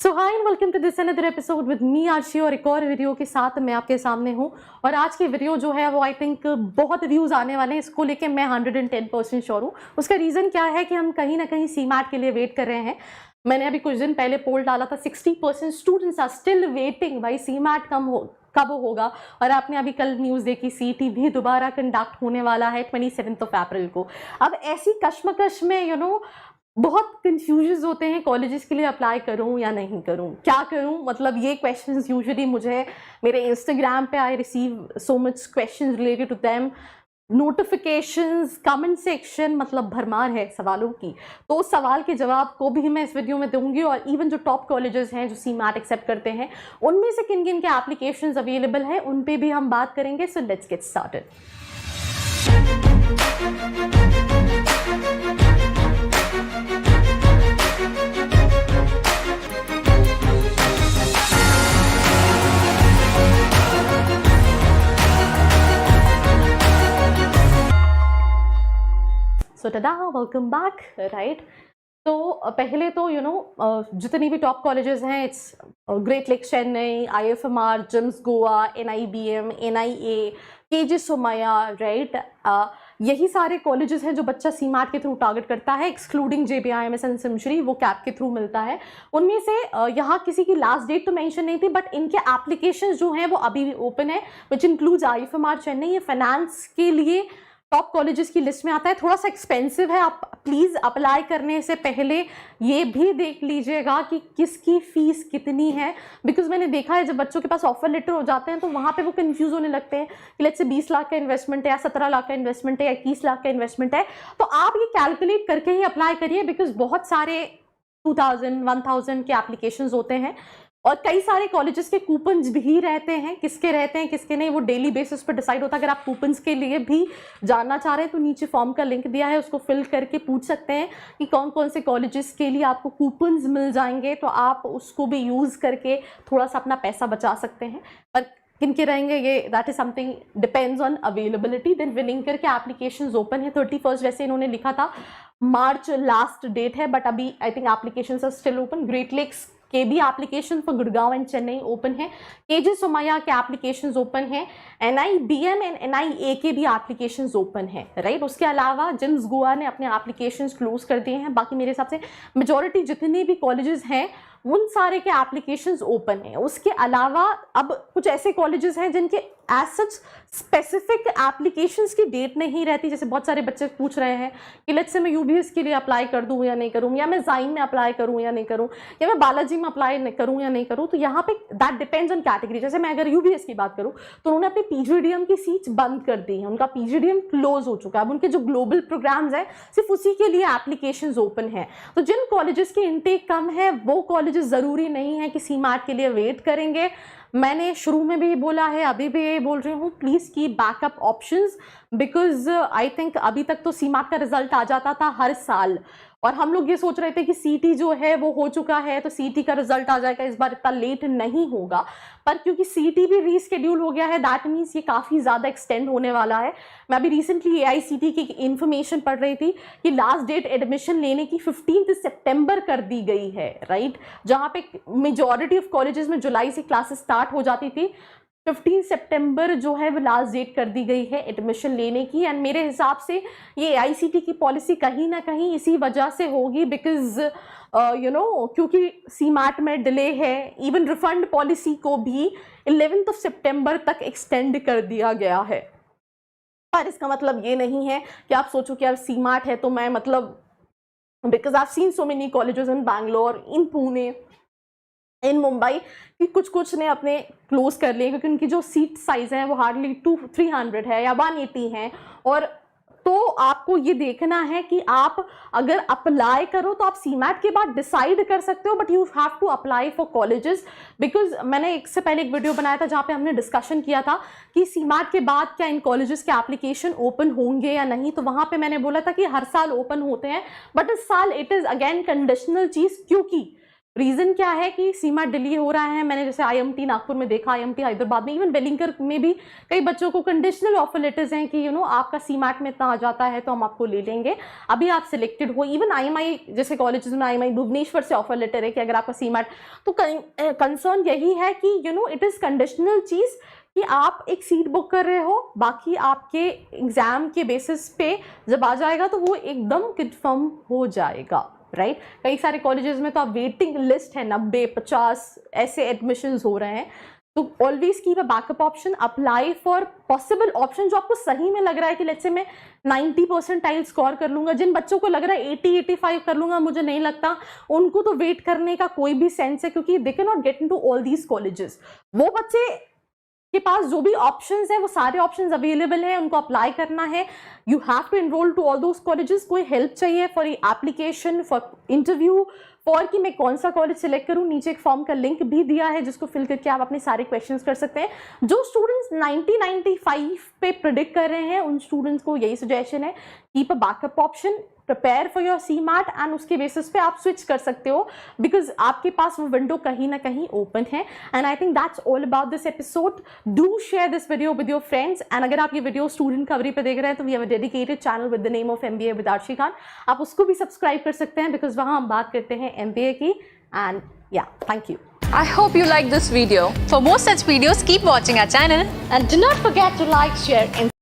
So hi and welcome to this another episode with me Aarshi. और एक और video के साथ मैं आपके सामने हूँ। और आज की वीडियो जो है वो आई थिंक बहुत व्यूज़ आने वाले हैं। इसको लेके मैं 110% श्योर हूँ। उसका रीज़न क्या है कि हम कहीं ना कहीं सीमैट के लिए वेट कर रहे हैं। मैंने अभी कुछ दिन पहले पोल डाला था, 60% स्टूडेंट्स आर स्टिल वेटिंग भाई सीमैट कब होगा। और आपने अभी कल न्यूज़ देखी, सीटी भी दोबारा कंडक्ट होने वाला है 27 अप्रैल को। अब ऐसी कश्मकश में बहुत कंफ्यूजन होते हैं, कॉलेजेस के लिए अप्लाई करूं या नहीं करूं, क्या करूं। मतलब ये क्वेश्चंस यूजुअली मुझे मेरे इंस्टाग्राम पे I receive so much questions related to them, notifications, comment section, मतलब भरमार है सवालों की। तो उस सवाल के जवाब को भी मैं इस वीडियो में दूंगी। और इवन जो टॉप कॉलेजेस हैं जो सीमैट एक्सेप्ट करते हैं, उनमें से किन किन के एप्लीकेशंस अवेलेबल हैं उन पे भी हम बात करेंगे। So let's get started. So tada welcome back, right. तो पहले तो जितनी भी टॉप कॉलेजेस हैं, it's great lakes Chennai, IFMR, GIMS Goa, NIBM, NIA, KG Somaiya, right. यही सारे कॉलेजेस हैं जो बच्चा सीमैट के थ्रू टारगेट करता है, एक्सक्लूडिंग JBIMS एंड सिमश्री, वो कैप के थ्रू मिलता है। उनमें से यहाँ किसी की लास्ट डेट तो मेंशन नहीं थी, बट इनके एप्लीकेशंस जो हैं वो अभी भी ओपन है, विच इंक्लूड्स IFMR चेन्नई। ये फाइनेंस के लिए टॉप कॉलेजेस की लिस्ट में आता है। थोड़ा सा एक्सपेंसिव है, आप प्लीज़ अप्लाई करने से पहले ये भी देख लीजिएगा कि किसकी फ़ीस कितनी है। बिकॉज मैंने देखा है जब बच्चों के पास ऑफर लेटर हो जाते हैं तो वहाँ पे वो कंफ्यूज होने लगते हैं कि लेट्स से 20 लाख का इन्वेस्टमेंट है या 17 लाख का इन्वेस्टमेंट है या 21 लाख का इन्वेस्टमेंट है। तो आप ये कैलकुलेट करके ही अप्लाई करिए, बिकॉज बहुत सारे 2000, 1000 के एप्लीकेशंस होते हैं। और कई सारे कॉलेजेस के कूपन्स भी रहते हैं, किसके रहते हैं किसके नहीं वो डेली बेसिस पर डिसाइड होता है। अगर आप कूपन्स के लिए भी जानना चाह रहे हैं तो नीचे फॉर्म का लिंक दिया है, उसको फिल करके पूछ सकते हैं कि कौन कौन से कॉलेजेस के लिए आपको कूपन्स मिल जाएंगे। तो आप उसको भी यूज़ करके थोड़ा सा अपना पैसा बचा सकते हैं। पर किनके रहेंगे ये that is something depends on availability. Then winning करके एप्लीकेशंस ओपन है 31 वैसे इन्होंने लिखा था मार्च लास्ट डेट है, बट अभी I think applications are still open. Great lakes के भी application for Gurgaon and Chennai open है। KG सोमैया के एप्लीकेशंस ओपन है। NIBM एंड NIA के भी एप्लीकेशंस ओपन है, राइट। उसके अलावा जिम्स गोवा ने अपने एप्लीकेशंस क्लोज कर दिए हैं। बाकी मेरे हिसाब से मेजॉरिटी जितने भी कॉलेजेस हैं उन सारे के एप्लीकेशंस ओपन हैं। उसके अलावा अब कुछ ऐसे कॉलेजेस हैं जिनके एज सच स्पेसिफिक एप्लीकेशंस की डेट नहीं रहती। जैसे बहुत सारे बच्चे पूछ रहे हैं कि लेट्स से मैं UBS के लिए अप्लाई कर दूं या नहीं करूं, या मैं जाइन में अप्लाई करूं या नहीं करूं, या मैं बालाजी में अप्लाई करूं या नहीं करूं। तो यहाँ पे दैट डिपेंड्स ऑन कैटेगरी। जैसे मैं अगर UBS की बात करूं तो उन्होंने अपनी PGDM की सीट्स बंद कर दी है, उनका PGDM क्लोज हो चुका है। अब उनके जो ग्लोबल प्रोग्राम्स हैं सिर्फ उसी के लिए एप्लीकेशंस ओपन है। तो जिन कॉलेजेस की इनटेक कम है वो कॉलेजेस जरूरी नहीं है कि सीमैट के लिए वेट करेंगे। मैंने शुरू में भी बोला है, अभी भी ये बोल रही हूँ, please keep backup options, because I think अभी तक तो सीमैट का रिजल्ट आ जाता था हर साल और हम लोग ये सोच रहे थे कि CT जो है वो हो चुका है तो CT का रिजल्ट आ जाएगा, इस बार इतना लेट नहीं होगा। पर क्योंकि CT भी रीस्केड्यूल हो गया है, दैट मीन्स ये काफ़ी ज़्यादा एक्सटेंड होने वाला है। मैं अभी रिसेंटली AICT की इन्फॉर्मेशन पढ़ रही थी कि लास्ट डेट एडमिशन लेने की 15 सितंबर कर दी गई है, राइट। जहाँ पे मेजॉरिटी ऑफ कॉलेजेस में जुलाई से क्लासेस स्टार्ट हो जाती थी, 15 सितंबर जो है वो लास्ट डेट कर दी गई है एडमिशन लेने की। एंड मेरे हिसाब से ये AICT की पॉलिसी कहीं ना कहीं इसी वजह से होगी, बिकॉज क्योंकि सीमैट में डिले है। इवन रिफंड पॉलिसी को भी 11 सितंबर तक एक्सटेंड कर दिया गया है। पर इसका मतलब ये नहीं है कि आप सोचो कि यार सीमैट है तो मैं मतलब, because I seen so many colleges in Bangalore, in Pune, in Mumbai कि कुछ ने अपने क्लोज कर लिए क्योंकि उनकी जो सीट साइज है वो हार्डली 300 है या 180 है। और तो आपको ये देखना है कि आप अगर अप्लाई करो तो आप सीमैट के बाद डिसाइड कर सकते हो, but you have to apply for colleges. Because मैंने इससे पहले एक वीडियो बनाया था जहाँ पे हमने डिस्कशन किया था कि सीमैट के बाद क्या इन कॉलेजेस के एप्लीकेशन ओपन होंगे या नहीं। तो वहाँ पे मैंने बोला था कि हर साल ओपन होते हैं, बट इस साल इट इज़ अगेन कंडीशनल चीज़, क्योंकि रीज़न क्या है कि सीमैट डिले हो रहा है। मैंने जैसे IMT नागपुर में देखा, IMT हैदराबाद में, इवन वेलिंकर में भी कई बच्चों को कंडीशनल ऑफर लेटर्स हैं कि आपका सीमैट में इतना आ जाता है तो हम आपको ले लेंगे, अभी आप सिलेक्टेड हो। इवन IMI जैसे कॉलेजेस में, IMI भुवनेश्वर से ऑफर लेटर है कि अगर आपका सीमैट, तो कंसर्न यही है कि इट इज़ कंडीशनल चीज़ कि आप एक सीट बुक कर रहे हो, बाकी आपके एग्जाम के बेसिस पे जब आ जाएगा तो वो एकदम कंफर्म हो जाएगा, राइट। कई सारे कॉलेजेस में तो आप वेटिंग लिस्ट है 90-50 ऐसे एडमिशन्स हो रहे हैं। तो always keep a backup option, apply for possible option जो आपको सही में लग रहा है कि लेट्स से मैं 90% स्कोर कर लूंगा। जिन बच्चों को लग रहा है 80-85 कर लूंगा, मुझे नहीं लगता उनको तो वेट करने का कोई भी सेंस है, क्योंकि they can not get into all these colleges. वो बच्चे के पास जो भी ऑप्शंस है वो सारे ऑप्शंस अवेलेबल हैं, उनको अप्लाई करना है। You have to enroll to all those colleges. कोई हेल्प चाहिए for application, for interview, for कि मैं कौन सा कॉलेज सिलेक्ट करूं, नीचे एक फॉर्म का लिंक भी दिया है जिसको फिल करके आप अपने सारे क्वेश्चंस कर सकते हैं। जो स्टूडेंट्स 90-95 पे प्रिडिक्ट कर रहे हैं उन स्टूडेंट्स को यही सजेशन है, keep a backup option, prepare for your CMAT and उसके बेसिस पे आप स्विच कर सकते हो, बिकॉज आपके पास वो विंडो कहीं ना कहीं ओपन है। And I think that's all about this episode. Do share this video with your friends. And अगर आप ये वीडियो स्टूडेंट खबरी पे देख रहे हैं तो we have a dedicated channel with the name of MBA with Arshi Khan, आप उसको भी सब्सक्राइब कर सकते हैं, बिकॉज वहाँ हम बात करते हैं MBA की। एंड या, thank you. I hope you liked this video. For more such videos, keep watching our channel. And do not forget to like, share and